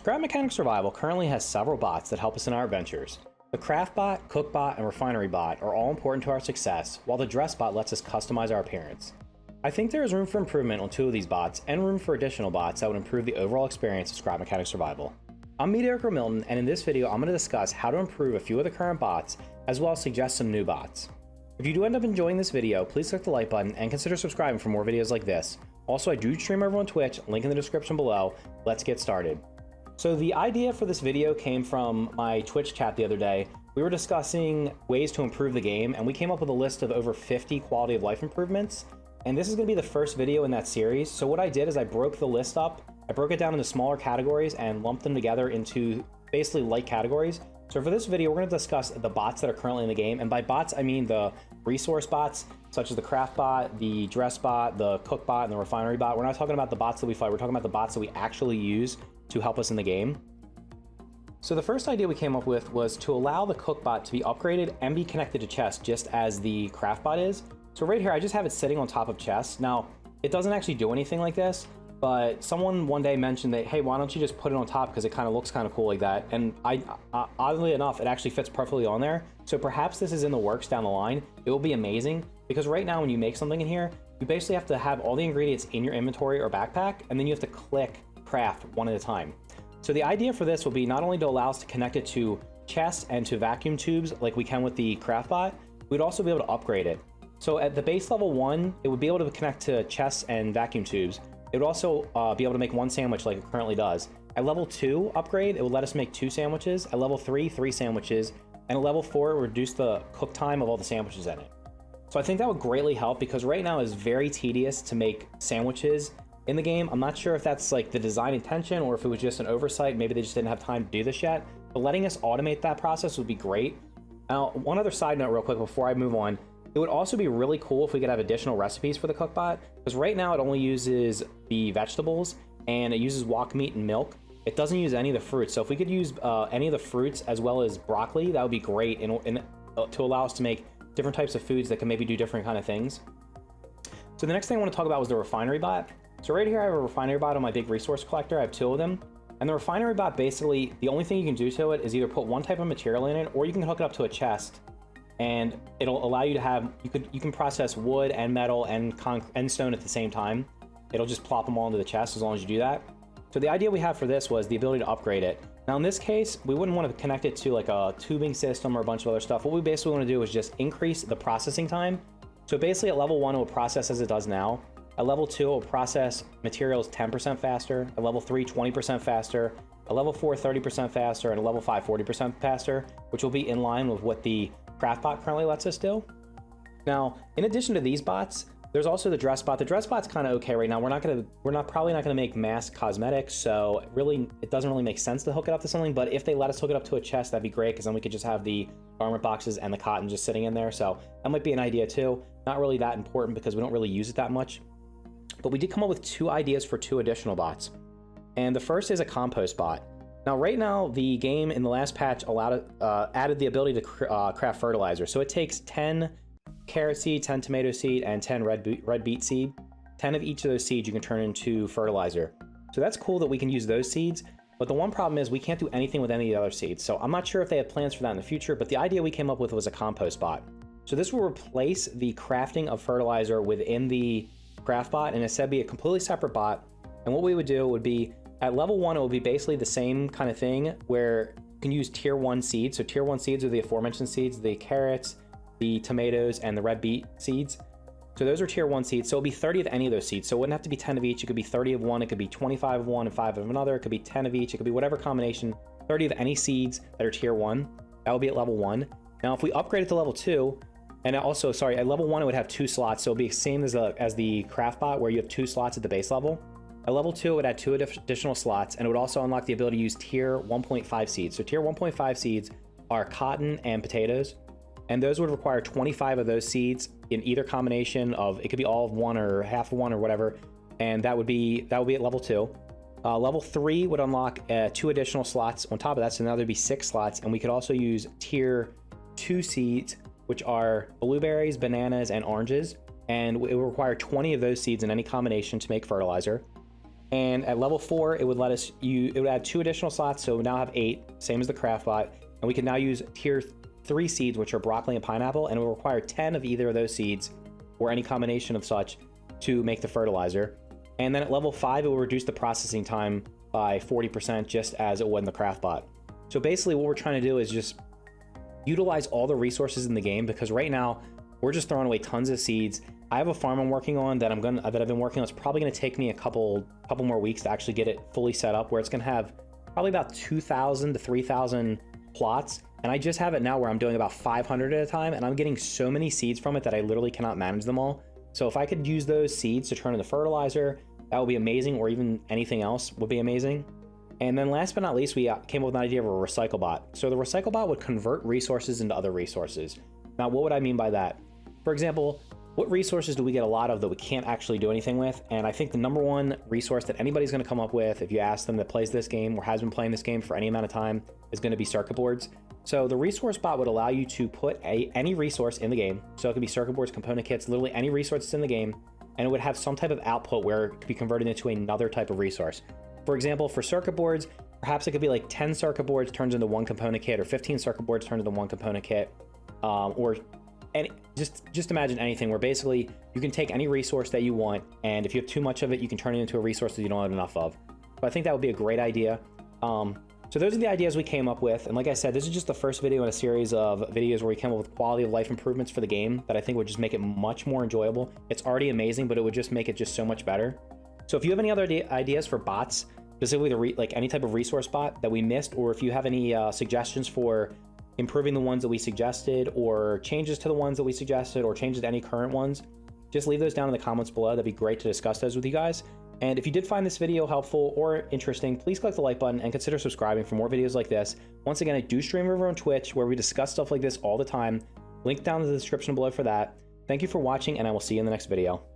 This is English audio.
Scrap Mechanic Survival currently has several bots that help us in our adventures. The Craftbot, Cookbot, and Refinerybot are all important to our success, while the Dressbot lets us customize our appearance. I think there is room for improvement on 2 of these bots, and room for additional bots that would improve the overall experience of Scrap Mechanic Survival. I'm MediocreMilton, and in this video I'm going to discuss how to improve a few of the current bots, as well as suggest some new bots. If you do end up enjoying this video, please click the like button and consider subscribing for more videos like this. Also, I do stream over on Twitch, link in the description below. Let's get started. So the idea for this video came from my Twitch chat the other day. We were discussing ways to improve the game, and we came up with a list of over 50 quality of life improvements. And this is going to be the first video in that series. So what I did is I broke the list up. I broke it down into smaller categories and lumped them together into basically like categories. So for this video, we're going to discuss the bots that are currently in the game. And by bots, I mean the resource bots, such as the Craftbot, the Dressbot, the Cookbot, and the Refinerybot. We're not talking about the bots that we fight. We're talking about the bots that we actually use to help us in the game. So the first idea we came up with was to allow the Cookbot to be upgraded and be connected to chests just as the Craftbot is. So right here, I just have it sitting on top of chests. Now, it doesn't actually do anything like this, but someone one day mentioned that, hey, why don't you just put it on top because it kind of looks kind of cool like that. And oddly enough, it actually fits perfectly on there. So perhaps this is in the works down the line. It will be amazing because right now when you make something in here, you basically have to have all the ingredients in your inventory or backpack, and then you have to click craft one at a time. So the idea for this will be not only to allow us to connect it to chests and to vacuum tubes like we can with the Craftbot, we'd also be able to upgrade it. So at the base level 1, it would be able to connect to chests and vacuum tubes. It would also be able to make 1 sandwich like it currently does. At level 2 upgrade, it would let us make 2 sandwiches. At level 3, 3 sandwiches. And at level 4, it would reduce the cook time of all the sandwiches in it. So I think that would greatly help because right now it's very tedious to make sandwiches in the game. I'm not sure if that's like the design intention or if it was just an oversight. Maybe they just didn't have time to do this yet. But letting us automate that process would be great. Now, one other side note real quick before I move on. It would also be really cool if we could have additional recipes for the Cookbot, because right now it only uses the vegetables and it uses wok meat and milk. It doesn't use any of the fruits. So if we could use any of the fruits as well as broccoli, that would be great to allow us to make different types of foods that can maybe do different kind of things. So the next thing I want to talk about was the Refinery Bot. So right here I have a Refinery Bot on my big resource collector. I have 2 of them. And the Refinery Bot, basically, the only thing you can do to it is either put one type of material in it, or you can hook it up to a chest. And it'll allow you to have, you can process wood and metal and stone at the same time. It'll just plop them all into the chest as long as you do that. So the idea we have for this was the ability to upgrade it. Now in this case, we wouldn't want to connect it to like a tubing system or a bunch of other stuff. What we basically want to do is just increase the processing time. So basically at level 1, it will process as it does now. At level 2, it will process materials 10% faster. At level 3, 20% faster. At level 4, 30% faster. And at level 5, 40% faster, which will be in line with what the Craftbot currently lets us do. Now, in addition to these bots, there's also the Dressbot. The Dressbot's kind of okay right now. We're probably not gonna make mass cosmetics, so it doesn't really make sense to hook it up to something. But if they let us hook it up to a chest, that'd be great, because then we could just have the garment boxes and the cotton just sitting in there. So that might be an idea too. Not really that important because we don't really use it that much. But we did come up with 2 ideas for 2 additional bots. And the first is a compost bot. Now, right now, the game in the last patch added the ability to craft fertilizer. So it takes 10 carrot seed, 10 tomato seed, and 10 red beet seed. 10 of each of those seeds you can turn into fertilizer. So that's cool that we can use those seeds. But the one problem is we can't do anything with any of the other seeds. So I'm not sure if they have plans for that in the future, but the idea we came up with was a compost bot. So this will replace the crafting of fertilizer within the Craftbot, and instead be a completely separate bot. And what we would do would be, at level 1, it will be basically the same kind of thing where you can use tier 1 seeds. So tier 1 seeds are the aforementioned seeds, the carrots, the tomatoes, and the red beet seeds. So those are tier 1 seeds. So it'll be 30 of any of those seeds. So it wouldn't have to be 10 of each. It could be 30 of one. It could be 25 of one and 5 of another. It could be 10 of each. It could be whatever combination, 30 of any seeds that are tier 1. That would be at level 1. Now, if we upgrade it to level 2, and also, sorry, at level 1, it would have 2 slots. So it'll be the same as the Craftbot, where you have 2 slots at the base level. At level 2, it would add 2 additional slots, and it would also unlock the ability to use tier 1.5 seeds. So tier 1.5 seeds are cotton and potatoes, and those would require 25 of those seeds in either combination of, it could be all of one or half of one or whatever, and that would be at level 2. Level 3 would unlock 2 additional slots on top of that, so now there'd be 6 slots, and we could also use tier 2 seeds, which are blueberries, bananas, and oranges, and it will require 20 of those seeds in any combination to make fertilizer. And at level 4, it would let us it would add 2 additional slots, so we now have 8, same as the Craftbot, and we can now use tier 3 seeds, which are broccoli and pineapple, and it will require 10 of either of those seeds or any combination of such to make the fertilizer. And then at level 5, it will reduce the processing time by 40%, just as it would in the Craftbot. So basically what we're trying to do is just utilize all the resources in the game, because right now we're just throwing away tons of seeds. I have a farm I'm working on that I've been working on. It's probably going to take me a couple more weeks to actually get it fully set up, where it's going to have probably about 2,000 to 3,000 plots. And I just have it now where I'm doing about 500 at a time, and I'm getting so many seeds from it that I literally cannot manage them all. So if I could use those seeds to turn into fertilizer, that would be amazing, or even anything else would be amazing. And then last but not least, we came up with an idea of a recycle bot. So the recycle bot would convert resources into other resources. Now, what would I mean by that? For example, what resources do we get a lot of that we can't actually do anything with? And I think the number one resource that anybody's going to come up with, if you ask them that plays this game or has been playing this game for any amount of time, is going to be circuit boards. So the resource bot would allow you to put any resource in the game. So it could be circuit boards, component kits, literally any resource that's in the game, and it would have some type of output where it could be converted into another type of resource. For example, for circuit boards, perhaps it could be like 10 circuit boards turns into 1 component kit, or 15 circuit boards turns into 1 component kit, and just imagine anything where basically you can take any resource that you want, and if you have too much of it, you can turn it into a resource that you don't have enough of. So I think that would be a great idea. So those are the ideas we came up with, and like I said, this is just the first video in a series of videos where we came up with quality of life improvements for the game that I think would just make it much more enjoyable. It's already amazing, but it would just make it just so much better. So if you have any other ideas for bots, specifically like any type of resource bot that we missed, or if you have any suggestions for improving the ones that we suggested, or changes to the ones that we suggested, or changes to any current ones, just leave those down in the comments below. That'd be great to discuss those with you guys. And if you did find this video helpful or interesting, please click the like button and consider subscribing for more videos like this. Once again, I do stream over on Twitch, where we discuss stuff like this all the time. Link down in the description below for that. Thank you for watching, and I will see you in the next video.